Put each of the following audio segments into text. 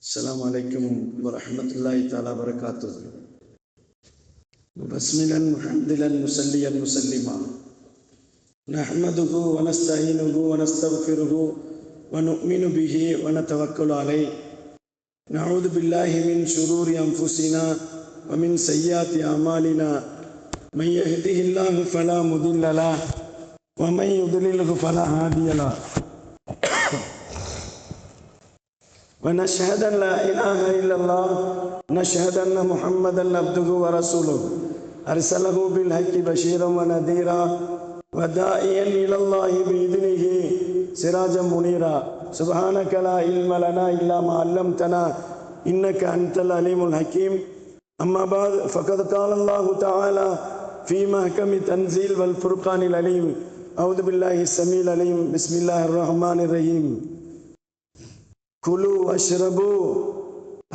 السلام عليكم ورحمة الله تعالى وبركاته. بسملا محمدا مسليا مسلما نحمده ونستعينه ونستغفره ونؤمن به ونتوكل عليه نعوذ بالله من شرور أنفسنا ومن سيئات أعمالنا من يهده الله فلا مضل له ومن يضلله فلا هادي له ونشهد أن لا إله إلا الله نشهد أن محمدا عبده ورسوله أرسله بالحق بشيرا ونذيرا وداعيا إلى الله بإذنه سراجا منيرا سبحانك لا علم لنا إلا ما علمتنا إنك أنت العليم الحكيم أما بعد فقد قال الله تعالى في محكم تنزيل والفرقان العليم أعوذ بالله السميع العليم بسم الله الرحمن الرحيم كلوا واشربوا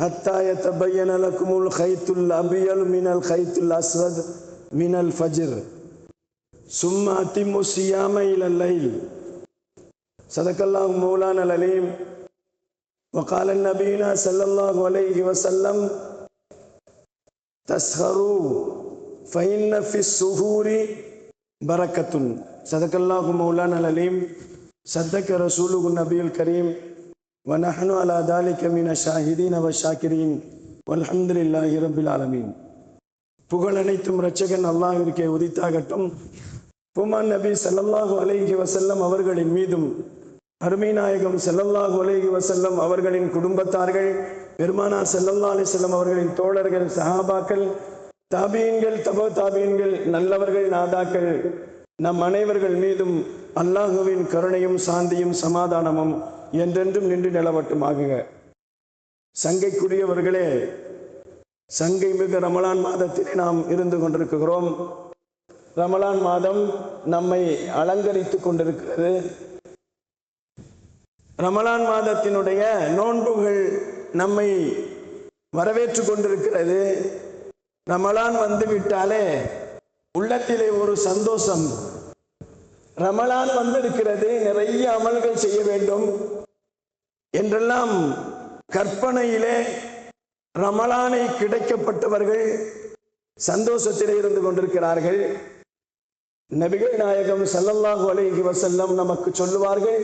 حتى يتبين لكم الخيط الأبيض من الخيط الأسود من الفجر ثم أتموا الصيام إلى الليل صدق الله مولانا العليم وقال النبي صلى الله عليه وسلم تسخروا فإن في السحور بركة صدق الله مولانا العليم صدق رسوله النبي الكريم ونحن على ذلك من الشاهدين والشاكرين والحمد لله رب العالمين. புகழ் அனைத்தும் இரட்சகன் அல்லாஹ்விற்கே உரித்தாகட்டும். பூமான் நபி ஸல்லல்லாஹு அலைஹி வஸல்லம் அவர்களின் மீதும் அருமை நாயகம் ஸல்லல்லாஹு அலைஹி வஸல்லம் அவர்களின் குடும்பத்தார்கள், பெருமானார் ஸல்லல்லாஹு அலைஹி வஸல்லம் அவர்களின் தோழர்கள், சஹாபாக்கள், தாபீன்கள், தபோ தாபீன்கள், நல்லவர்கள், நாதாக்கள், நம் அனைவர்கள் மீதும் அல்லாஹுவின் கருணையும் சாந்தியும் சமாதானமும் என்றென்றும் நின்று நிலவட்டுமாகுக. சங்கைக்குரியவர்களே, சங்கை மிகு ரமலான் மாதத்திலே நாம் இருந்து கொண்டிருக்கிறோம். ரமலான் மாதம் நம்மை அலங்கரித்து கொண்டிருக்கிறது. ரமலான் மாதத்தினுடைய நோன்புகள் நம்மை வரவேற்று கொண்டிருக்கிறது. ரமலான் வந்துவிட்டாலே உள்ளத்திலே ஒரு சந்தோஷம். ரமலான் வந்திருக்கிறது, நிறைய அமல்கள் செய்ய வேண்டும் என்றெல்லாம் கற்பனையிலே ரமலானை கிடைக்கப்பட்டவர்கள் சந்தோஷத்திலே இருந்து கொண்டிருக்கிறார்கள். நபிகள் நாயகம் ஸல்லல்லாஹு அலைஹி வஸல்லம் நமக்கு சொல்லுவார்கள்,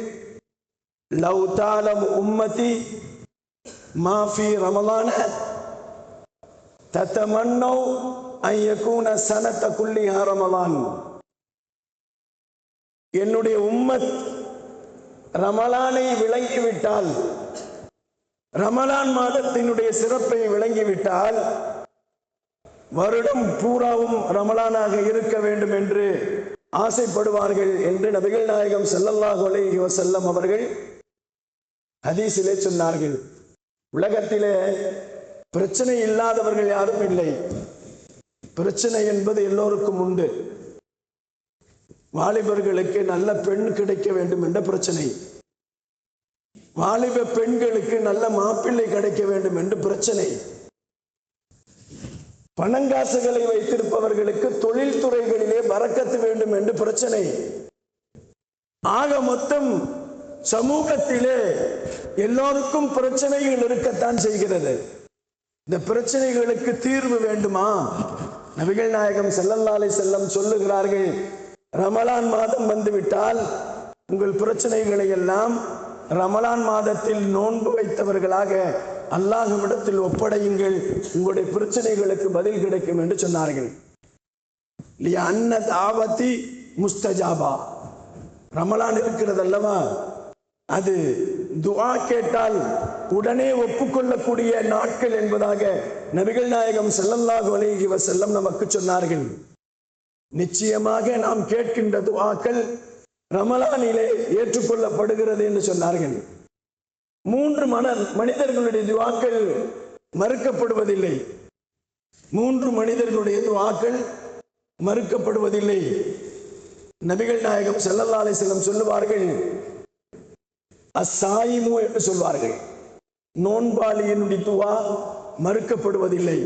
லவ் தஅலம் உம்மதி மா ஃபீ ரமலான ததமன்னௌ அன் யகூன ஸனத குல்லிஹா ரமலான். என்னுடைய உம்மத் ரமலானை விளங்கிவிட்டால், ரமலான் மாதத்தினுடைய சிறப்பை விளங்கிவிட்டால், வருடம் பூராவும் ரமலானாக இருக்க வேண்டும் என்று ஆசைப்படுவார்கள் என்று நபிகள் நாயகம் ஸல்லல்லாஹு அலைஹி வஸல்லம் அவர்கள் ஹதீஸிலே சொன்னார்கள். உலகத்திலே பிரச்சனை இல்லாதவர்கள் யாரும் இல்லை. பிரச்சனை என்பது எல்லோருக்கும் உண்டு. வாலிபர்களுக்கு நல்ல பெண் கிடைக்க வேண்டும் என்ற பிரச்சனை, வாலிப பெண்களுக்கு நல்ல மாப்பிள்ளை கிடைக்க வேண்டும் என்று பிரச்சனை, பணங்காசுகளை வைத்திருப்பவர்களுக்கு தொழில் துறைகளிலே பரக்கத்து வேண்டும் என்று பிரச்சனை. ஆக மொத்தம் சமூகத்திலே எல்லோருக்கும் பிரச்சனைகள் இருக்கத்தான் செய்கிறது. இந்த பிரச்சனைகளுக்கு தீர்வு வேண்டுமா? நபிகள் நாயகம் ஸல்லல்லாஹு அலைஹி வஸல்லம் சொல்லுகிறார்கள், ரமலான் மாதம் வந்துவிட்டால் உங்கள் பிரச்சனைகளை எல்லாம் ரமலான் மாதத்தில் நோன்பு வைத்தவர்களாக அல்லாஹ்விடத்தில் ஒப்படையுங்கள், உங்களுடைய பிரச்சனைகளுக்கு பதில் கிடைக்கும் என்று சொன்னார்கள். அன்ன தாவதி முஸ்தஜாபா. ரமலான் இருக்கிறது அல்லவா, அது துஆ கேட்டால் உடனே ஒப்புக்கொள்ளக்கூடிய நாட்கள் என்பதாக நபிகள் நாயகம் ஸல்லல்லாஹு அலைஹி வஸல்லம் நமக்கு சொன்னார்கள். நிச்சயமாக நாம் கேட்கின்ற துஆக்கள் ரமலானிலே ஏற்றுக்கொள்ளப்படுகிறது என்று சொன்னார்கள். 3 மனிதர்களுடைய துஆக்கள் மறுக்கப்படுவதில்லை. 3 மனிதர்களுடைய துஆக்கள் மறுக்கப்படுவதில்லை. நபிகள் நாயகம் ஸல்லல்லாஹு அலைஹி வஸல்லம் சொல்லுவார்கள், அஸ்ஸாயிமு என்று சொல்வார்கள். நோன்பாளியினுடைய துஆ மறுக்கப்படுவதில்லை.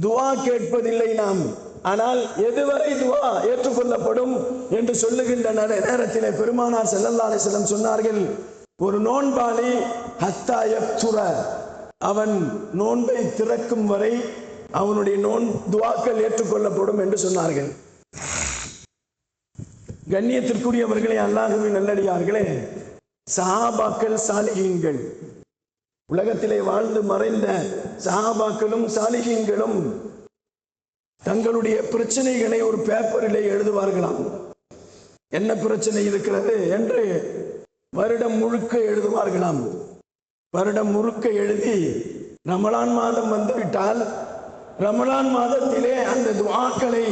துஆ கேட்பதில்லை நாம், ஆனால் எதுவரை துஆ ஏற்றுக்கொள்ளப்படும் என்று சொல்லுகின்ற நேரத்திலே பெருமானார் ஸல்லல்லாஹு அலைஹி வஸல்லம் சொன்னார்கள், ஒரு நோன்பாளி ஹத்தா யக்துர அவன் நோன்பை திறக்கும் வரை அவனுடைய துஆக்கள் ஏற்றுக்கொள்ளப்படும் என்று சொன்னார்கள். கண்ணியத்திற்குரியவர்களே, அல்லாஹ்வின் நல்லடியார்களே, சஹாபாக்கள், சாலிஹீன்கள், உலகத்திலே வாழ்ந்து மறைந்த சஹாபாக்களும் சாலிஹீன்களும் தங்களுடைய பிரச்சனைகளை ஒரு பேப்பரிலே எழுதுவார்களாம். என்ன பிரச்சனை இருக்கிறது என்று வருடம் முழுக்க எழுதுவார்களாம். வருடம் முழுக்க எழுதி ரமலான் மாதம் வந்துவிட்டால் ரமலான் மாதத்திலே அந்த துஆக்களை,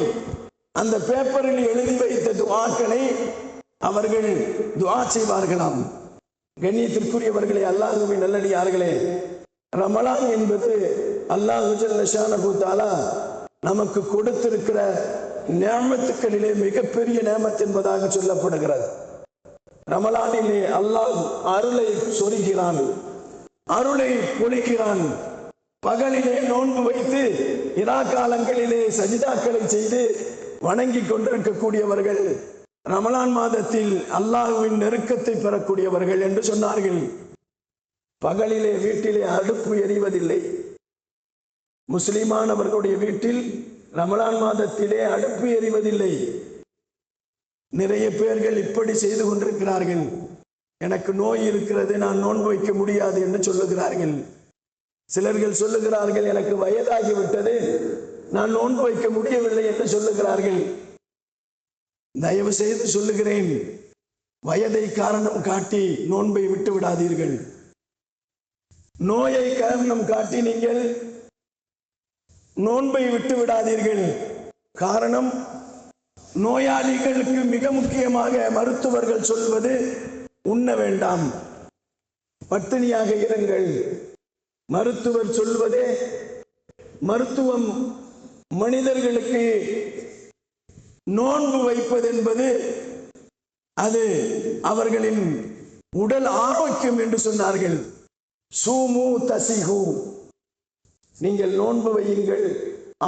அந்த பேப்பரில் எழுதி வைத்த துஆக்களை அவர்கள் துஆ செய்வார்களாம். கண்ணியத்திற்குரியவர்களே, அல்லாஹ்வின் நல்லடியார்களே, ரமலான் என்பது அல்லாஹ் ஜல்ல ஷானஹு தஆலா நமக்கு கொடுத்திருக்கிற நிஅமத்துக்களிலே மிகப்பெரிய நிஅமத் என்பதாக சொல்லப்படுகிறது. ரமலானிலே அல்லாஹ் அருளை சொரிகிறான், அருளை பொழிகிறான். பகலிலே நோன்பு வைத்து இரா காலங்களிலே சஜிதாக்களை செய்து வணங்கி கொண்டிருக்கக்கூடியவர்கள் ரமலான் மாதத்தில் அல்லாஹ்வின் நெருக்கத்தை பெறக்கூடியவர்கள் என்று சொன்னார்கள். பகலிலே வீட்டிலே அடுப்பு எரிவதில்லை. முஸ்லிமானவர்களுடைய வீட்டில் ரமலான் மாதத்திலே அடுப்பு எரிவதில்லை. நிறைய பேர்கள் இப்படி செய்து கொண்டிருக்கிறார்கள். எனக்கு நோய் இருக்கிறது, நான் நோன்பு வைக்க முடியாது என்று சொல்லுகிறார்கள். சிலர்கள் சொல்லுகிறார்கள், எனக்கு வயதாகிவிட்டது, நான் நோன்பு வைக்க முடியவில்லை என்று சொல்லுகிறார்கள். தயவு செய்து சொல்லுகிறேன், வயதை காரணம் காட்டி நோன்பை விட்டு விடாதீர்கள். நோயை காரணம் காட்டி நீங்கள் நோன்பை விட்டு விடாதீர்கள். காரணம், நோயாளிகளுக்கு மிக முக்கியமாக மருத்துவர்கள் சொல்வது உண்ண வேண்டாம், பட்டினியாக இருங்கள். மருத்துவர் சொல்வதே, மருத்துவம் மனிதர்களுக்கு நோன்பு வைப்பது என்பது அது அவர்களின் உடல் ஆரோக்கியம் என்று சொன்னார்கள். சூமு தசிஹு, நீங்கள் நோன்பு வையுங்கள்,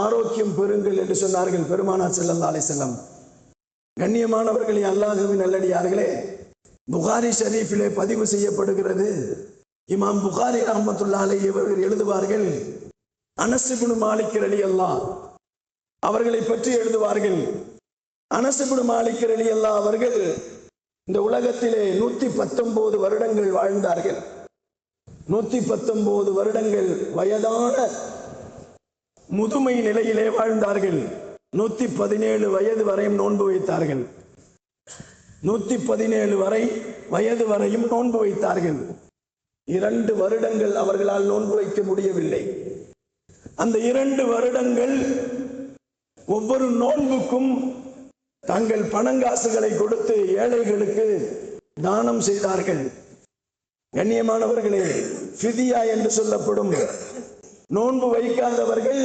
ஆரோக்கியம் பெறுங்கள் என்று சொன்னார்கள் பெருமானார் ஸல்லல்லாஹு அலைஹி வஸல்லம். கண்ணியமானவர்களே, அல்லாஹ்வின் நல்லடியார்களே, புகாரி ஷரீஃபிலே பதிவு செய்யப்படுகிறது. இமாம் புகாரி ரஹ்மத்துல்லாஹி அலைஹி அவர்கள் எழுதுவார்கள், அனஸ் இப்னு மாலிக் ரலியல்லாஹு அவர்களை பற்றி எழுதுவார்கள். அனஸ் இப்னு மாலிக் ரலியல்லாஹு அவர்கள் இந்த உலகத்திலே 119 வருடங்கள் வாழ்ந்தார்கள். 119 வருடங்கள் வயதான முதுமை நிலையிலே வாழ்ந்தார்கள். 117 வயது வரையும் நோன்பு வைத்தார்கள். 117 வயது வரையும் நோன்பு வைத்தார்கள். 2 வருடங்கள் அவர்களால் நோன்பு வைக்க முடியவில்லை. அந்த 2 வருடங்கள் ஒவ்வொரு நோன்புக்கும் தங்கள் பணங்காசுகளை கொடுத்து ஏழைகளுக்கு தானம் செய்தார்கள். கண்ணியமானவர்களே, ஃபிதியா என்று சொல்லப்படும், நோன்பு வைக்காதவர்கள்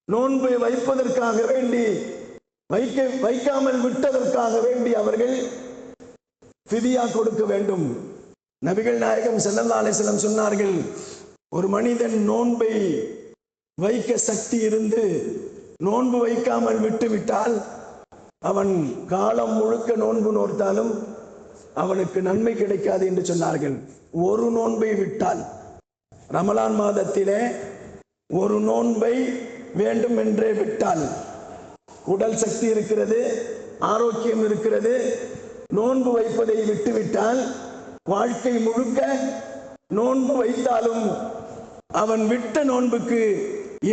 நோன்பை வைப்பதற்காக வேண்டி, வைக்காமல் விட்டதற்காக வேண்டி அவர்கள் ஃபிதியா கொடுக்க வேண்டும். நபிகள் நாயகம் ஸல்லல்லாஹு அலைஹி வஸல்லம் சொன்னார்கள், ஒரு மனிதன் நோன்பை வைக்க சக்தி இருந்து நோன்பு வைக்காமல் விட்டுவிட்டால் அவன் காலம் முழுக்க நோன்பு நோர்த்தாலும் அவனுக்கு நன்மை கிடைக்காது என்று சொன்னார்கள். ஒரு நோன்பை விட்டால், ரமலான் மாதத்திலே ஒரு நோன்பை வேண்டும் என்றே விட்டால், உடல் சக்தி இருக்கிறது, ஆரோக்கியம் இருக்கிறது, நோன்பு வைப்பதை விட்டுவிட்டால் வாழ்க்கை முழுக்க நோன்பு வைத்தாலும் அவன் விட்ட நோன்புக்கு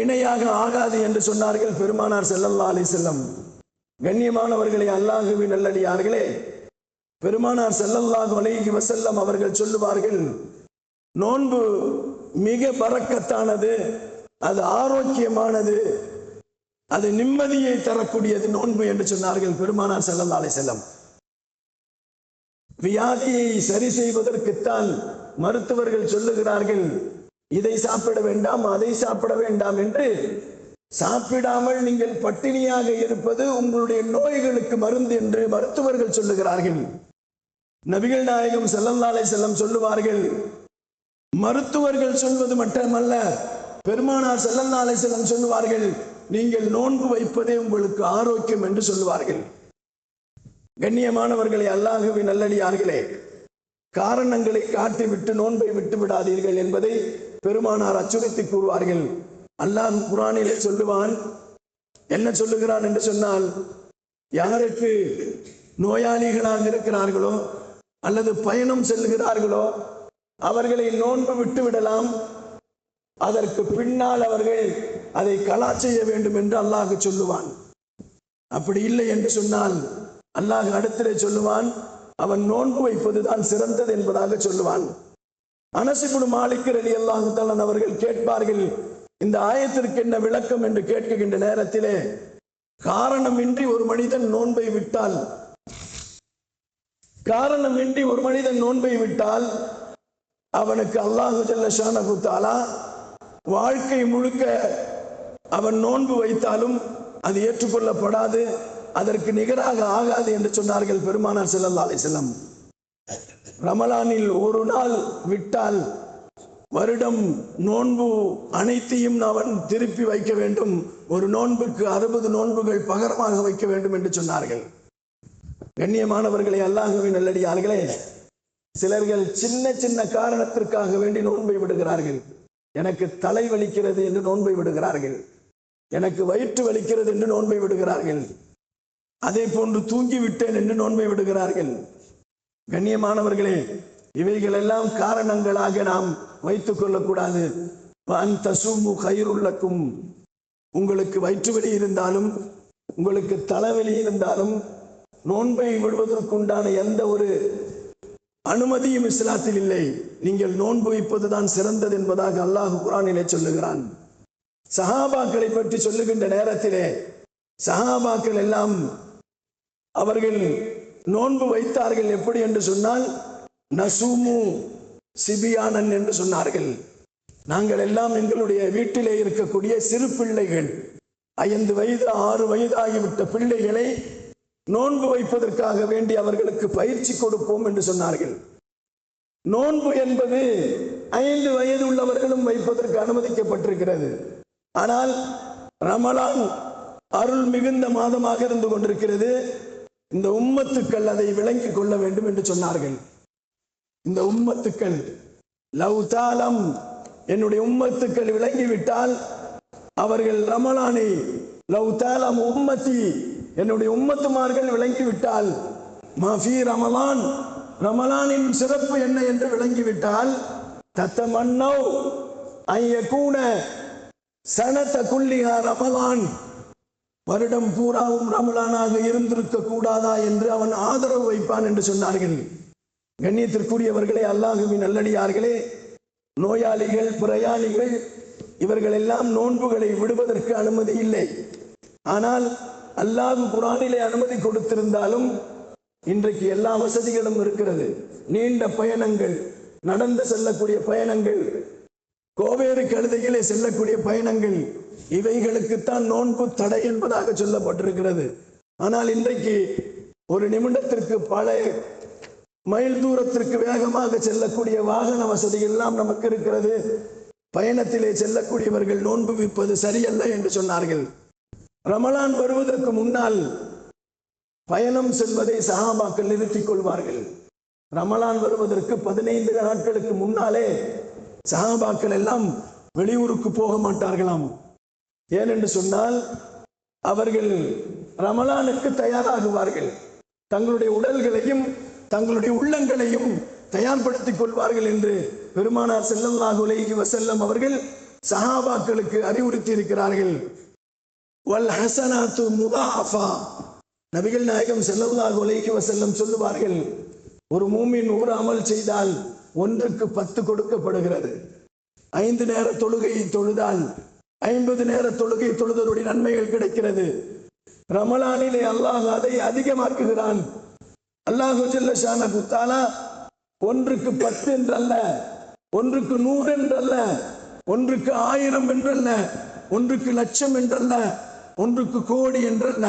இணையாக ஆகாது என்று சொன்னார்கள் பெருமானார் ஸல்லல்லாஹு அலைஹி வஸல்லம். கண்ணியமானவர்களே, அல்லாஹ்வின் நல்லடியார்களே, பெருமானார் ஸல்லல்லாஹு அலைஹி வஸல்லம் அவர்கள் சொல்லுவார்கள், நோன்பு மிக பரக்கத்தானது, அது ஆரோக்கியமானது, அது நிம்மதியை தரக்கூடியது நோன்பு என்று சொன்னார்கள் பெருமானார் ஸல்லல்லாஹு அலைஹி வஸல்லம். வியாதியை சரி செய்வதற்குத்தான் மருத்துவர்கள் சொல்லுகிறார்கள், இதை சாப்பிட வேண்டாம், அதை சாப்பிட வேண்டாம் என்று. சாப்பிடாமல் நீங்கள் பட்டினியாக இருப்பது உங்களுடைய நோய்களுக்கு மருந்து என்று மருத்துவர்கள் சொல்லுகிறார்கள். நபிகள் நாயகம் ஸல்லல்லாஹு அலைஹி வஸல்லம் சொல்லுவார்கள், மருத்துவர்கள் சொல்வது மட்டுமல்ல, பெருமானார் ஸல்லல்லாஹு அலைஹி வஸல்லம் சொல்லுவார்கள், நீங்கள் நோன்பு வைப்பதே உங்களுக்கு ஆரோக்கியம் என்று சொல்லுவார்கள். கண்ணியமானவர்களே, அல்லாஹ்வின் நல்லடியார்களே, காரணங்களை காட்டிவிட்டு நோன்பை விட்டு விடாதீர்கள் என்பதை பெருமானார் அச்சுறுத்தி கூறுவார்கள். அல்லாஹ் குர்ஆனிலே சொல்லுவான், என்ன சொல்லுகிறான் என்று சொன்னால், யாருக்கு நோயாளிகளாக இருக்கிறார்களோ அல்லது பயணம் செல்கிறார்களோ அவர்களை நோன்பு விட்டு விடலாம், அதற்கு பின்னால் அவர்கள் அதை கலா செய்ய வேண்டும் என்று அல்லாஹ் சொல்லுவான். அப்படி இல்லை என்று சொன்னால் அல்லாஹ் அடுத்திலே சொல்லுவான், அவன் நோன்பு வைப்பதுதான் சிறந்தது என்பதாக சொல்லுவான். அனஸ் இப்னு மாலிக் ரலியல்லாஹு தஆலா அவர்கள் கேட்பார்கள், இந்த ஆயத்திற்கு என்ன விளக்கம் என்று கேட்கின்ற நேரத்திலே, காரணமின்றி ஒரு மனிதன் நோன்பை விட்டால் அவனுக்கு அல்லாஹு ஜல்ல ஷானஹு தஆலா வாழ்க்கை முழுக்க அவன் நோன்பு வைத்தாலும் அது ஏற்றுக்கொள்ளப்படாது, அதற்கு நிகராக ஆகாது என்று சொன்னார்கள் பெருமானார் ஸல்லல்லாஹு அலைஹி வஸல்லம். ரமலானில் ஒரு நாள் விட்டால் வருடம் நோன்பு அனைத்தையும் அவன் திருப்பி வைக்க வேண்டும், ஒரு நோன்புக்கு 60 நோன்புகள் பகரமாக வைக்க வேண்டும் என்று சொன்னார்கள். கண்ணியமானவர்களே, அல்லாஹ்வின் நல்லடியார்களே, சிலர்கள் சின்ன சின்ன காரணத்திற்காக வேண்டி நோன்பை விடுகிறார்கள். எனக்கு தலை வலிக்கிறது என்று நோன்பை விடுகிறார்கள், எனக்கு வயிற்று வலிக்கிறது என்று நோன்பை விடுகிறார்கள், அதே போன்று தூங்கிவிட்டேன் என்று நோன்பை விடுகிறார்கள். கண்ணியமானவர்களே, இவைகள் எல்லாம் காரணங்களாக நாம் வைத்துக் கொள்ளக்கூடாது. உங்களுக்கு வயிற்று வலி இருந்தாலும் உங்களுக்கு தலைவலி இருந்தாலும் நோன்பை விடுவதற்குண்டான எந்த ஒரு அனுமதியும் இஸ்லாத்தில் இல்லை. நீங்கள் நோன்பு வைப்பதுதான் சிறந்தது என்பதாக அல்லாஹ் குர்ஆனிலே சொல்லுகிறான். சஹாபாக்களை பற்றி சொல்லுகின்ற நேரத்திலே சஹாபாக்கள் எல்லாம் அவர்கள் நோன்பு வைத்தார்கள். எப்படி என்று சொன்னால், நசூமு சிபியானன் என்று சொன்னார்கள். நாங்கள் எல்லாம் எங்களுடைய வீட்டிலே இருக்கக்கூடிய சிறு பிள்ளைகள், 5 வயது 6 வயது ஆகிவிட்ட பிள்ளைகளை நோன்பு வைப்பதற்காக வேண்டி அவர்களுக்கு பயிற்சி கொடுப்போம் என்று சொன்னார்கள். நோன்பு என்பது 5 வயது உள்ளவர்களும் வைப்பதற்கு அனுமதிக்கப்பட்டிருக்கிறது. ஆனால் ரமலான் அருள் மிகுந்த மாதமாக இருந்து கொண்டிருக்கிறது. இந்த உம்மத்துக்கள் அதை விளங்கிக் கொள்ள வேண்டும் என்று சொன்னார்கள். இந்த உம்மத்துக்கள் லவ்தாலம், என்னுடைய உம்மத்துக்கள் விளங்கிவிட்டால் அவர்கள் ரமலானை லவ்தாலம் உம்மத்தி, என்னுடைய உம்மத்துமார்கள் விளங்கிவிட்டால் மாஃபி ரமலான், ரமலானின் சிறப்பு என்ன என்று விளங்கிவிட்டால் தத்தமன்னோ ஐயகூன சனத குல்லிஹா ரமலான், வருடம் பூராவும் ரமலானாக இருந்திருக்க கூடாதா என்று அவன் ஆதரவு வைப்பான் என்று சொன்னார்கள். கண்ணியத்திற்குரியவர்களே, அல்லாஹ்வின் நல்லடியார்களே, நோயாளிகள் பிரயாணிகள் இவர்கள் எல்லாம் நோன்புகளை விடுவதற்கு அனுமதி இல்லை. ஆனால் அல்லாஹ் குர்ஆனிலே அனுமதி கொடுத்திருந்தாலும் இன்றைக்கு எல்லா வசதிகளும் இருக்கிறது. நீண்ட பயணங்கள், நடந்து செல்லக்கூடிய பயணங்கள், கோவேறு கழுதைகளே செல்லக்கூடிய பயணங்கள், இவைகளுக்குத்தான் நோன்பு தடை என்பதாக சொல்லப்பட்டிருக்கிறது. ஆனால் இன்றைக்கு ஒரு நிமிடத்திற்கு பல மைல் தூரத்திற்கு வேகமாக செல்லக்கூடிய வாகன வசதிகள் எல்லாம் நமக்கு இருக்கிறது. பயணத்திலே செல்லக்கூடியவர்கள் நோன்பு விற்பது சரியல்ல என்று சொன்னார்கள். ரமலான் வருவதற்கு முன்னால் பயணம் செல்வதை சஹாபாக்கள் நிறுத்திக் கொள்வார்கள். ரமலான் வருவதற்கு 15 நாட்களுக்கு முன்னாலே சஹாபாக்கள் எல்லாம் வெளியூருக்கு போக மாட்டார்களாம். ஏனென்று சொன்னால் அவர்கள் ரமலானுக்கு தயாராகுவார்கள். தங்களுடைய உடல்களையும் தங்களுடைய உள்ளங்களையும் தயார்படுத்திக் கொள்வார்கள் என்று பெருமானார் ஸல்லல்லாஹு அலைஹி வஸல்லம் அவர்கள் சஹாபாக்களுக்கு அறிவுறுத்தி இருக்கிறார்கள். வல் ஹஸனாத்து முதாஃபா, நபிகள் நாயகம் ஸல்லல்லாஹு அலைஹி வஸல்லம் சொல்லுவார்கள், ஒரு மூமின் ஒரு அமல் செய்தால் 1க்கு 10 கொடுக்கப்படுகிறது. 5 நேர தொழுகையை தொழுதால் 50 நேர தொழுகை தொழுதலுடைய நன்மைகள் கிடைக்கிறது. ரமலானிலே அல்லாஹ் அதை அதிகமாக்குகிறான். அல்லாஹ் ஜல்ல ஷானஹு தஆலா 1க்கு 10 என்றல்ல, 1க்கு 100 என்றல்ல, 1க்கு 1000 என்றல்ல, 1க்கு லட்சம் என்றல்ல, 1க்கு கோடி என்றல்ல,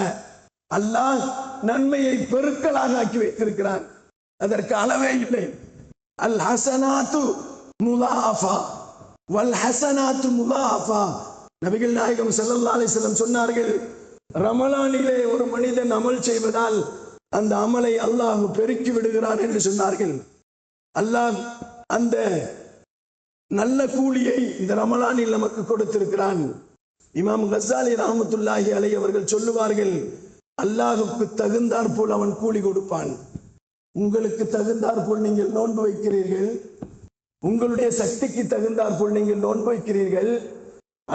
அல்லாஹ் நன்மையை பெருக்கலாக ஆக்கி வைத்திருக்கிறான். அதற்கு அளவே இல்லை. அல் ஹஸனாத்து முதாஃபா வல் ஹஸனாத்து முதாஃபா. நபிகள் நாயகம் ஸல்லல்லாஹு அலைஹி வஸல்லம் சொன்னார்கள், ரமலானிலே ஒரு மனிதன் அமல் செய்வதால் அந்த அமலை அல்லாஹ் பெருக்கி விடுகிறான் என்று சொன்னார்கள். அல்லாஹ் அந்த நல்ல கூலியை இந்த ரமலானில் நமக்கு கொடுத்திருக்கிறான். இமாம் கஸ்ஸாலி ரஹ்மத்துல்லாஹி அலைஹி அவர்கள் சொல்லுவார்கள், அல்லாஹுக்கு தகுந்தாற் போல் அவன் கூலி கொடுப்பான். உங்களுக்கு தகுந்தாற் போல் நீங்கள் நோன்பு வைக்கிறீர்கள், உங்களுடைய சக்திக்கு தகுந்தாற் போல் நீங்கள் நோன்பு வைக்கிறீர்கள்,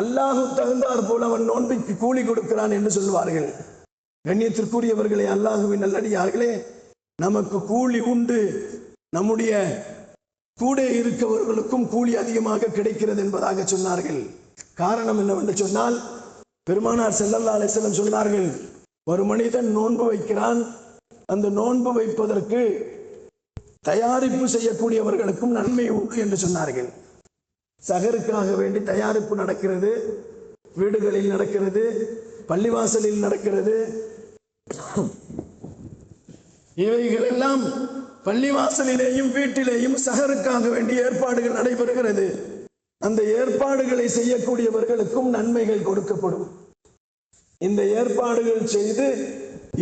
அல்லாஹு தகுந்தாற் போல் அவன் நோன்பிற்கு கூலி கொடுக்கிறான் என்று சொல்வார்கள். கண்ணியத்திற்குரியவர்களே, அல்லாஹுவின் நல்லடியார்களே, நமக்கு கூலி உண்டு. நம்முடைய கூட இருக்கவர்களுக்கும் கூலி அதிகமாக கிடைக்கிறது என்பதாக சொன்னார்கள். காரணம் என்னவென்று சொன்னால், பெருமானார் ஸல்லல்லாஹு அலைஹி வஸல்லம் சொன்னார்கள், ஒரு மனிதன் நோன்பு வைக்கிறான், அந்த நோன்பு வைப்பதற்கு தயாரிப்பு செய்யக்கூடியவர்களுக்கும் நன்மை உண்டு என்று சொன்னார்கள். சஹருக்காக வேண்டி தயாரிப்பு நடக்கிறது, வீடுகளில் நடக்கிறது, பள்ளிவாசலில் நடக்கிறது. இவைகளெல்லாம் பள்ளிவாசலிலேயும் வீட்டிலேயும் சஹருக்காக வேண்டிய ஏற்பாடுகள் நடைபெறுகிறது. அந்த ஏற்பாடுகளை செய்யக்கூடியவர்களுக்கும் நன்மைகள் கொடுக்கப்படும். இந்த ஏற்பாடுகள் செய்து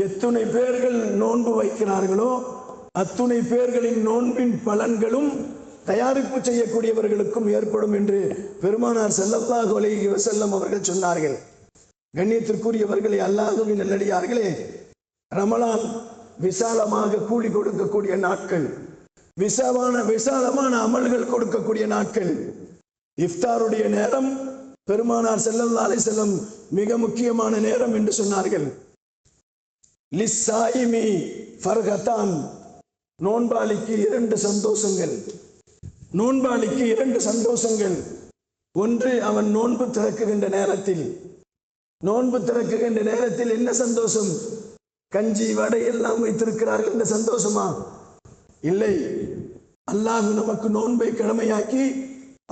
எத்துணை பேர்கள் நோன்பு வைக்கிறார்களோ அத்துணை பேர்களின் நோன்பின் பலன்களும் தயாரிப்பு செய்யக்கூடியவர்களுக்கும் ஏற்படும் என்று பெருமானார் ஸல்லல்லாஹு அலைஹி வஸல்லம் அவர்கள் சொன்னார்கள். கண்ணியத்திற்குரியவர்களே, அல்லாஹ்வின் நல்லடியார்களே, ரமலான் விசாலமாக கூலி கொடுக்கக்கூடிய நாட்கள், விசாலமான அமல்கள் கொடுக்கக்கூடிய நாட்கள். இஃப்தாருடைய நேரம் பெருமானார் ஸல்லல்லாஹு அலைஹி வஸல்லம் மிக முக்கியமான நேரம் என்று சொன்னார்கள். லிஸ்ஸாயிமி ஃபர்கதான், நோன்பாளிக்கு இரண்டு சந்தோஷங்கள். நோன்பாளிக்கு இரண்டு சந்தோஷங்கள். ஒன்று, அவன் நோன்பு திறக்குகின்ற நேரத்தில். நோன்பு திறக்குகின்ற நேரத்தில் என்ன சந்தோஷம்? கஞ்சி வடை எல்லாம் வைத்திருக்கிறார்கள் என்ற சந்தோஷமா? இல்லை. அல்லாஹ் நமக்கு நோன்பை கடமையாக்கி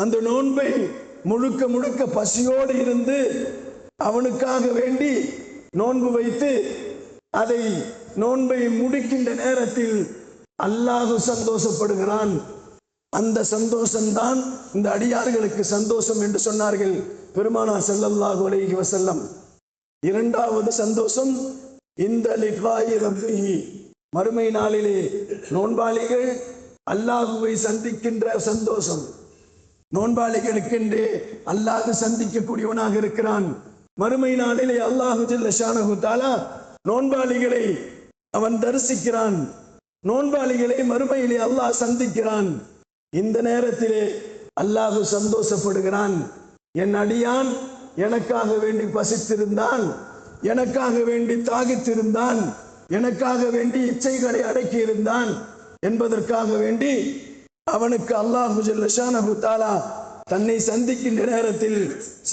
அந்த நோன்பை முழுக்க முழுக்க பசியோடு இருந்து அவனுக்காக வேண்டி நோன்பு வைத்து அதை நோன்பை முடிக்கின்ற நேரத்தில் அல்லாஹ் சந்தோஷப்படுகிறான். அந்த சந்தோஷம்தான் இந்த அடியார்களுக்கு சந்தோஷம் என்று சொன்னார்கள் பெருமானார் ஸல்லல்லாஹு அலைஹி வஸல்லம். இரண்டாவது சந்தோஷம், இந்த லிகாயி ரப்பிஹி, மறுமை நாளிலே நோன்பாளிகள் அல்லாஹுவை சந்திக்கின்ற சந்தோஷம். நோன்பாளிகளுக்கென்றே அல்லாஹ் சந்திக்கக்கூடியவனாக இருக்கிறான். மறுமை நாளிலே அல்லாஹு ஜல்ல ஷானஹு தஆலா நோன்பாளிகளை அவன் தரிசிக்கிறான். நோன்பாளிகளை மறுமையிலே அல்லாஹ் சந்திக்கிறான். இந்த நேரத்திலே அல்லாஹ் சந்தோஷப்படுகிறான். என் அடியான் எனக்காக வேண்டி பசித்திருந்தான், எனக்காக வேண்டி தாகித்திருந்தான், எனக்காக வேண்டி இச்சைகளை அடக்கி இருந்தான் என்பதற்காக வேண்டி அவனுக்கு அல்லாஹ் ஜல்ல ஷானஹு தஆலா தன்னை சந்திக்கின்ற நேரத்தில்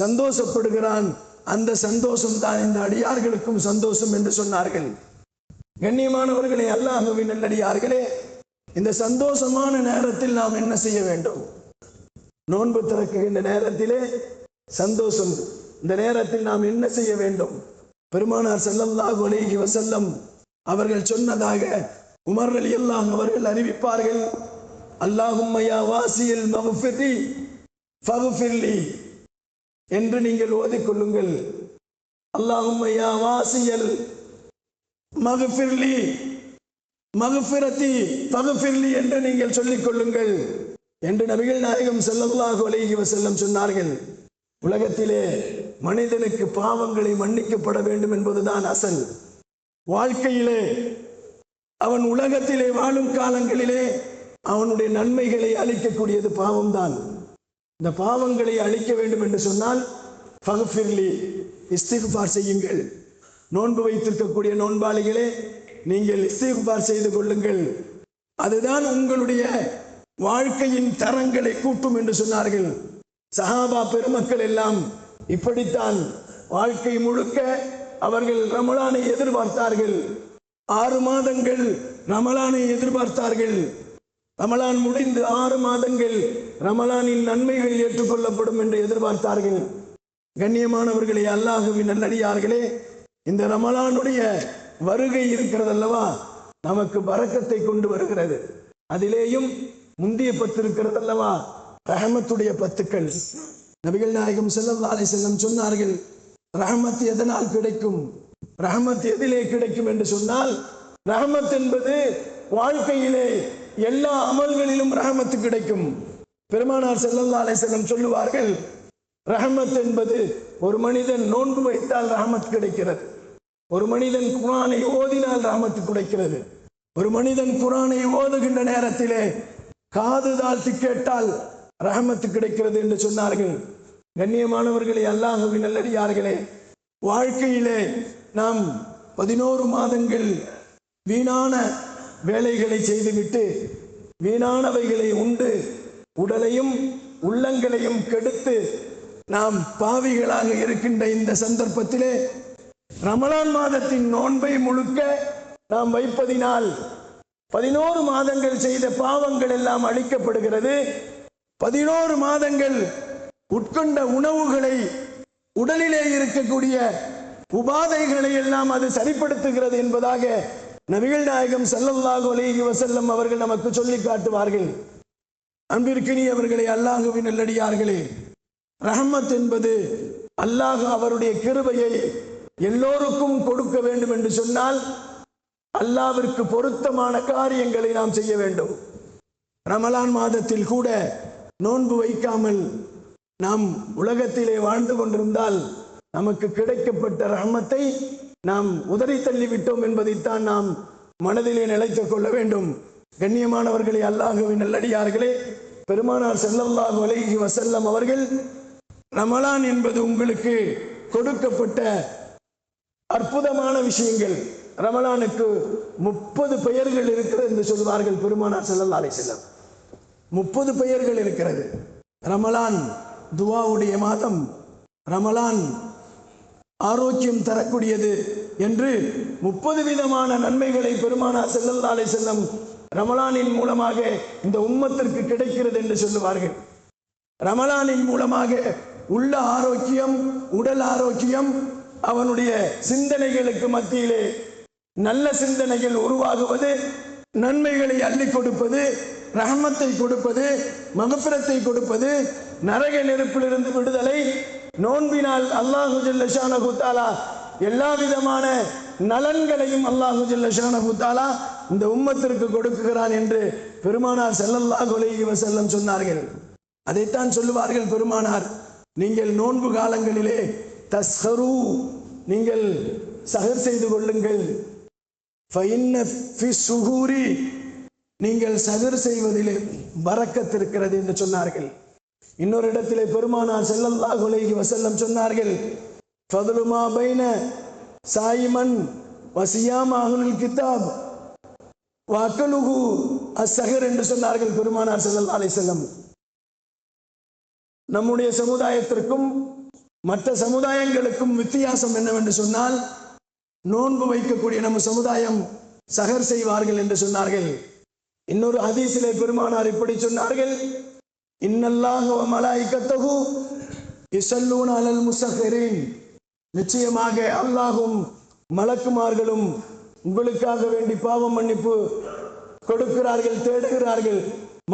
சந்தோஷப்படுகிறான். அந்த சந்தோஷம் தான் இந்த அடியார்களுக்கும் சந்தோஷம் என்று சொன்னார்கள். கண்ணியமானவர்களே, அல்லாஹ்வின் நல்லடியார்களே, இந்த சந்தோஷமான நேரத்தில் நாம் என்ன செய்ய வேண்டும்? நோன்பு திறக்குகின்ற நேரத்திலே சந்தோஷம். இந்த நேரத்தில் நாம் என்ன செய்ய வேண்டும்? பெருமானார் ஸல்லல்லாஹு அலைஹி வஸல்லம் அவர்கள் சொன்னதாக உமர் ரலியல்லாஹு அவர்கள் அறிவிப்பார்கள், அல்லாஹும்ம யா வாசியல் மக்ஃபிரி ஃபக்ஃபிர்லி என்று நீங்கள் ஓதிக்கொள்ளுங்கள். அல்லாஹும்ம யா வாசியல் மக்ஃபிர்லி மக்ஃபிரதி ஃபக்ஃபிர்லி என்று நீங்கள் சொல்லிக் கொள்ளுங்கள் என்று நபிகள் நாயகம் ஸல்லல்லாஹு அலைஹி வஸல்லம் சொன்னார்கள். உலகத்திலே மனிதனுக்கு பாவங்களை மன்னிக்கப்பட வேண்டும் என்பதுதான் அசல். வாழ்க்கையிலே அவன் உலகத்திலே வாழும் காலங்களிலே அவனுடைய நன்மைகளை அளிக்கக்கூடியது பாவம்தான். இந்த பாவங்களை அழிக்க வேண்டும் என்று சொன்னால் ஃபக்ஃபிர்லி, இஸ்திக்ஃபார் செய்யுங்கள். நோன்பு வைத்திருக்கக்கூடிய நோன்பாளிகளே, நீங்கள் இஸ்திக்ஃபார் செய்து கொள்ளுங்கள். அதுதான் உங்களுடைய வாழ்க்கையின் தரங்களை கூட்டும் என்று சொன்னார்கள். சஹாபா பெருமக்கள் எல்லாம் இப்படித்தான் வாழ்க்கை முழுக்க அவர்கள் ரமலானை எதிர்பார்த்தார்கள். 6 மாதங்கள் ரமலானை எதிர்பார்த்தார்கள். ரமலான் முடிந்து 6 மாதங்கள் ரமலானின் நன்மைகள் ஏற்றுக்கொள்ளப்படும் என்று எதிர்பார்த்தார்கள். கண்ணியமானவர்களே, அல்லாஹ்வின் நல்லடியார்களே, இந்த ரமலானுடைய வருகை இருக்கிறதல்லவா, நமக்கு பரக்கத்தை கொண்டு வருகிறது. அதிலேயும் முந்திய 10 இருக்கிறதல்லவா, ரஹமத்துடைய 10கள். நபிகள் நாயகம் ஸல்லல்லாஹு அலைஹி வஸல்லம் சொன்னார்கள், ரஹமத் எதனால் கிடைக்கும்? ரஹமத் எதிலே கிடைக்கும் என்று சொன்னால், ரஹமத் என்பது வாழ்க்கையிலே எல்லா அமல்களிலும் ரஹமத்து கிடைக்கும். பெருமானார் ஸல்லல்லாஹு அலைஹி வஸல்லம் சொல்லுவார்கள், ரஹமத் என்பது ஒரு மனிதன் நோன்பு வைத்தால் ரஹமத் கிடைக்கிறது, ஒரு மனிதன் குர்ஆனை ஓதினால் ரஹமத்து கிடைக்கிறது, ஒரு மனிதன் குர்ஆனை ஓதுகின்ற நேரத்திலே காது தாழ்த்தி கேட்டால் ரஹமத்து கிடைக்கிறது என்று சொன்னார்கள். கண்ணியமானவர்களே, அல்லாஹ்வின் நல்லடியார்களே, வாழ்க்கையிலே நாம் 11 மாதங்கள் வீணான வேலைகளை செய்துவிட்டு வீணானவைகளை உண்டு உடலையும் உள்ளங்களையும் கெடுத்து நாம் பாவிகளாக இருக்கின்ற இந்த சந்தர்ப்பத்திலே ரமலான் மாதத்தின் நோன்பை முழுக்க நாம் வைப்பதினால் 11 மாதங்கள் செய்த பாவங்கள் எல்லாம் அழிக்கப்படுகிறது. 11 மாதங்கள் உட்கொண்ட உணவுகளை, உடலிலே இருக்கக்கூடிய உபாதைகளை எல்லாம் அது சரிப்படுத்துகிறது என்பதாக நபிகள் நாயகம் ஸல்லல்லாஹு அலைஹி வஸல்லம் அவர்கள் நமக்கு சொல்லி காட்டுவார்கள். அன்பிற்கினியவர்களே, அல்லாஹ்வின் நல்லடியார்களே, ரஹமத் என்பது அல்லாஹ் அவருடைய கிருபையை எல்லோருக்கும் கொடுக்க வேண்டும் என்று சொன்னால் அல்லாஹ்விற்கு பொருத்தமான காரியங்களை நாம் செய்ய வேண்டும். ரமலான் மாதத்தில் கூட நோன்பு வைக்காமல் நாம் உலகத்திலே வாழ்ந்து கொண்டிருந்தால் நமக்கு கிடைக்கப்பட்ட ரஹமத்தை நாம் உதறி தள்ளிவிட்டோம் என்பதைத்தான் நாம் மனதிலே நிலைத்துக் கொள்ள வேண்டும். கண்ணியமானவர்களே, அல்லாஹ்வின் நல்லடியார்களே, பெருமானார் ஸல்லல்லாஹு அலைஹி வஸல்லம் அவர்கள் ரமலான் என்பது உங்களுக்கு கொடுக்கப்பட்ட அற்புதமான விஷயங்கள். ரமலானுக்கு 30 பெயர்கள் இருக்கிறது என்று சொல்வார்கள் பெருமானார் ஸல்லல்லாஹு அலைஹி வஸல்லம். 30 பெயர்கள் இருக்கிறது. ரமலான் துஆவுடைய மாதம், ரமலான் ஆரோக்கியம் தரக்கூடியது என்று 30 விதமான நன்மைகளை பெருமானார் ஸல்லல்லாஹு அலைஹி வஸல்லம் ரமலானின் மூலமாக இந்த உம்மத்திற்கு கிடைக்கிறது என்று சொல்லுவார்கள். ரமலானின் மூலமாக உள்ள ஆரோக்கியம், உடல் ஆரோக்கியம், அவனுடைய சிந்தனைகளுக்கு மத்தியிலே நல்ல சிந்தனைகள் உருவாகுவது, நன்மைகளை அள்ளி கொடுப்பது, ரஹமத்தை கொடுப்பது, மக்ஃபிரத்தை கொடுப்பது, நரக நெருப்பிலிருந்து விடுதலை, நோன்பினால் அல்லாஹு ஜல்ல ஷானஹு தஆலா எல்லா விதமான நலன்களையும் அல்லாஹு ஜல்ல ஷானஹு தஆலா இந்த உம்மத்திற்கு கொடுக்குகிறான் என்று பெருமானார் ஸல்லல்லாஹு அலைஹி வஸல்லம் சொன்னார்கள். அதைத்தான் சொல்லுவார்கள் பெருமானார், நீங்கள் நோன்பு காலங்களிலே தஸ்ஹரு, நீங்கள் சஹர் செய்து கொள்ளுங்கள். ஃபஇன்ன ஃபி ஸுஹூரி, நீங்கள் சஹர் செய்வதிலே பரக்கத் இருக்கிறது என்று சொன்னார்கள். இன்னொரு இடத்திலே பெருமானார் ஸல்லல்லாஹு அலைஹி வஸல்லம் சொன்னார்கள், ஃபதுலு மா பைன சாயிமன் வசியாம் அஹ்லுல் கிதாப் வஅக்லுஹு அஸ்ஸஹர் என்று சொன்னார்கள் பெருமானார் ஸல்லல்லாஹு அலைஹி வஸல்லம். நம்முடைய சமுதாயத்திற்கும் மற்ற சமுதாயங்களுக்கும் வித்தியாசம் என்னவென்று சொன்னால், நோன்பு வைக்கக்கூடிய நம்ம சமுதாயம் சஹர் செய்வார்கள் என்று சொன்னார்கள். இன்னொரு ஹதீஸிலே பெருமானார் இப்படி சொன்னார்கள், இன்னல்லாஹ வ மலாயிகத்தஹு யுஸல்லூன அலல் முஸஹ்ஹிரீன், நிச்சயமாக அல்லாஹ்வும் மலக்குமார்களும் உங்களுக்காக வேண்டி பாவ மன்னிப்பு கொடுக்கிறார்கள், தேடுகிறார்கள்.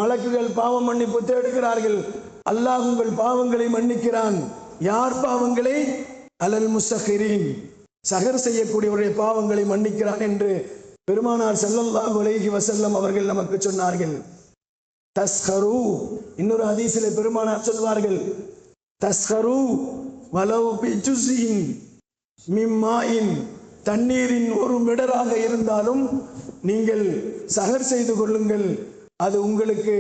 மலக்குகள் பாவ மன்னிப்பு தேடுகிறார்கள். அல்லாஹ் உங்கள் பாவங்களை மன்னிக்கிறான். யார் பாவங்களை? அலல் முஸஹ்ஹிரீன், சஹர் செய்யக்கூடியவருடைய பாவங்களை மன்னிக்கிறான் என்று பெருமானார் ஸல்லல்லாஹு அலைஹி வஸல்லம் அவர்கள் நமக்கு சொன்னார்கள். தஸ்ஹரு, இன்னொரு ஹதீஸிலே பெருமானார் சொல்வார்கள், தஸ்ஹரு வலவ் பி ஜுஸ்இன் மிம்மாஇன், தண்ணீரின் ஒரு மிடராக இருந்தாலும் நீங்கள் சஹர் செய்து கொள்ளுங்கள், அது உங்களுக்கு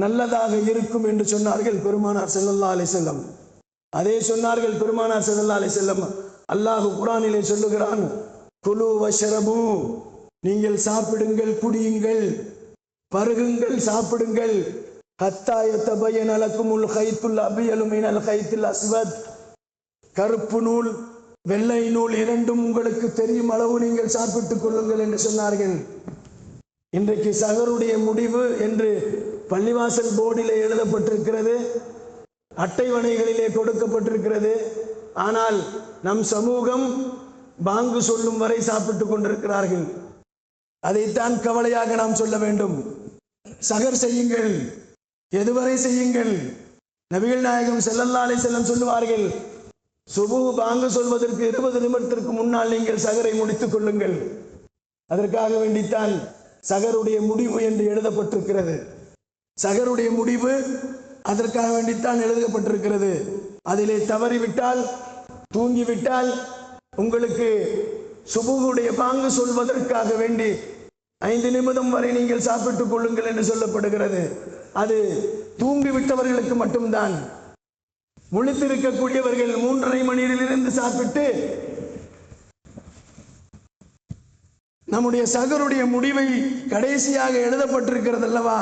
நல்லதாக இருக்கும் என்று சொன்னார்கள் பெருமானார் ஸல்லல்லாஹு அலைஹி வஸல்லம். அதே சொன்னார்கள் பெருமானார் ஸல்லல்லாஹு அலைஹி வஸல்லம், அல்லாஹ் குர்ஆனிலே சொல்லுகிறான், குலு வஷ்ரபு, நீங்கள் சாப்பிடுங்கள், குடியுங்கள், பருகுங்கள், சாப்பிடுங்கள், ஹத்தா யதபயன லகுமுல் கைத்துல் அபியலு மினல் கைத்தில் அஸ்வத், கருப்பு நூல் வெள்ளை நூல் இரண்டும் உங்களுக்கு தெரியும் அளவு நீங்கள் சாப்பிட்டுக் கொள்ளுங்கள் என்று சொன்னார்கள். இன்றைக்கு சஹருடைய முடிவு என்று பள்ளிவாசல் போர்டிலே எழுதப்பட்டிருக்கிறது, அட்டைவணைகளிலே கொடுக்கப்பட்டிருக்கிறது. ஆனால் நம் சமூகம் பாங்கு சொல்லும் வரை சாப்பிட்டுக் கொண்டிருக்கிறார்கள். அதைத்தான் கவலையாக நாம் சொல்ல வேண்டும். சஹர் செய்யுங்கள், எதுவரை செய்யுங்கள்? நபிகள் நாயகம் ஸல்லல்லாஹு அலைஹி வஸல்லம் சொல்லுவார்கள், சுபுஹ் பாங்கு சொல்வதற்கு 20 நிமிடத்திற்கு முன்னால் நீங்கள் சஹரை முடித்துக் கொள்ளுங்கள். அதற்காக வேண்டித்தான் சகருடைய முடிவு என்று எழுதப்பட்டிருக்கிறது. சகருடைய முடிவு அதற்காக வேண்டித்தான் எழுதப்பட்டிருக்கிறது. அதிலே தவறிவிட்டால், தூங்கிவிட்டால், உங்களுக்கு சுபுகுடைய பாங்கு சொல்வதற்காக வேண்டி 5 நிமிடம் வரை நீங்கள் சாப்பிட்டுக் கொள்ளுங்கள் என்று சொல்லப்படுகிறது. அது தூங்கிவிட்டவர்களுக்கு மட்டும்தான். முழித்திருக்கக்கூடியவர்கள் 3:30 மணியிலிருந்து சாப்பிட்டு நம்முடைய சகருடைய முடிவை கடைசியாக எழுதப்பட்டிருக்கிறது அல்லவா,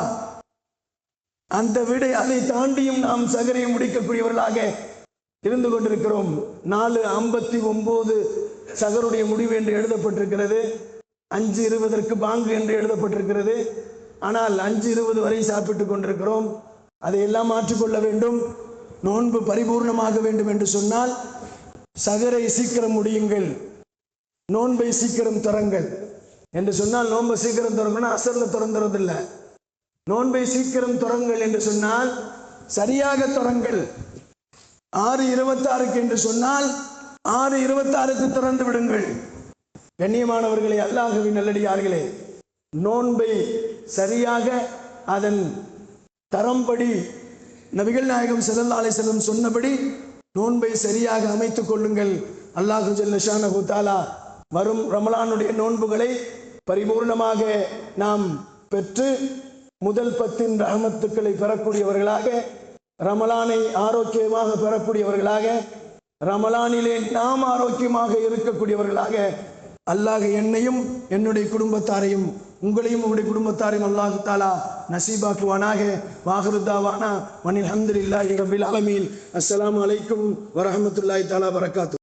அந்த விடை அதை தாண்டியும் நாம் சகரை முடிக்கக்கூடியவர்களாக இருந்து கொண்டிருக்கிறோம். 4:59 சகருடைய முடிவு என்று எழுதப்பட்டிருக்கிறது. 5:20 பாங்கு என்று எழுதப்பட்டிருக்கிறது. ஆனால் 5:20 வரை சாப்பிட்டுக் கொண்டிருக்கிறோம். அதையெல்லாம் மாற்றிக்கொள்ள வேண்டும். நோன்பு பரிபூர்ணமாக வேண்டும் என்று சொன்னால் சகரை சீக்கிரம் முடியுங்கள், நோன்பை சீக்கிரம் திறங்கள் என்று சொன்னால், நோன்பை சீக்கிரம் திறங்கணும் அசர்ல திறந்துறதில்லை. நோன்பை சீக்கிரம் திறங்கள் என்று சொன்னால் சரியாக திறங்கள். 6:26 என்று சொன்னால் 6:26 திறந்து விடுங்கள். கண்ணியமானவர்களே, அல்லாஹ்வின் நல்லடியார்களே, நோன்பை சரியாக அதன் தரம்படி நபிகள் நாயகம் ஸல்லல்லாஹு அலைஹி வஸல்லம் சொன்னபடி நோன்பை சரியாக அமைத்துக் கொள்ளுங்கள். அல்லாஹ் ஜல்ல ஷானஹு தஆலா வரும் ரமலானுடைய நோன்புகளை பரிபூர்ணமாக நாம் பெற்று முதல் 10 ரஹமத்துக்களை பெறக்கூடியவர்களாக, ரமலானை ஆரோக்கியமாக பெறக்கூடியவர்களாக, ரமலானிலே நாம் ஆரோக்கியமாக இருக்கக்கூடியவர்களாக அல்லாஹ் என்னையும் என்னுடைய குடும்பத்தாரையும் உங்களையும் உங்களுடைய குடும்பத்தாரையும் அல்லாஹ் தஆலா நசீபாக்குவானாக. வாஹிரு தாவானா வனில் ஹம்துலில்லாஹி ரப்பில் ஆலமீன். அஸ்ஸலாமு அலைக்கும் வரஹ்மத்துல்லாஹி தஆலா பரக்காத்து.